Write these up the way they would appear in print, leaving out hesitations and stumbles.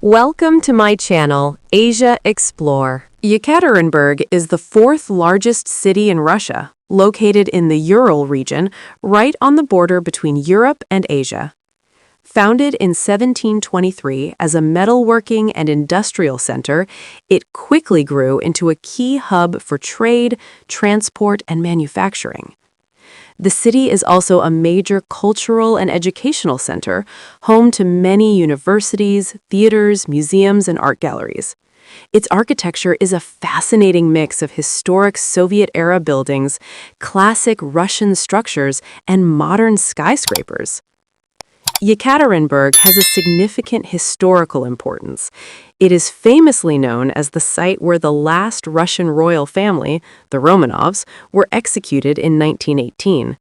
Welcome to my channel, Asia Explore. Yekaterinburg is the fourth largest city in Russia, located in the Ural region, right on the border between Europe and Asia. Founded in 1723 as a metalworking and industrial center, it quickly grew into a key hub for trade, transport, and manufacturing. The city is also a major cultural and educational center, home to many universities, theaters, museums, and art galleries. Its architecture is a fascinating mix of historic Soviet-era buildings, classic Russian structures, and modern skyscrapers. Yekaterinburg has a significant historical importance. It is famously known as the site where the last Russian royal family, the Romanovs, were executed in 1918.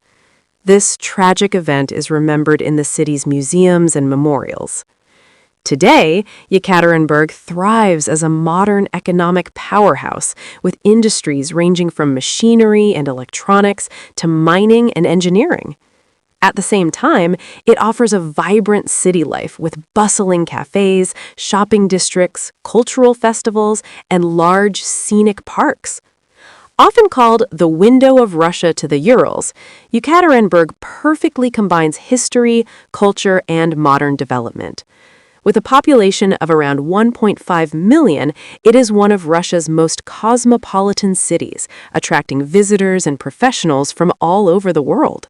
This tragic event is remembered in the city's museums and memorials. Today, Yekaterinburg thrives as a modern economic powerhouse with industries ranging from machinery and electronics to mining and engineering. At the same time, it offers a vibrant city life with bustling cafes, shopping districts, cultural festivals, and large scenic parks. Often called the window of Russia to the Urals, Yekaterinburg perfectly combines history, culture, and modern development. With a population of around 1.5 million, it is one of Russia's most cosmopolitan cities, attracting visitors and professionals from all over the world.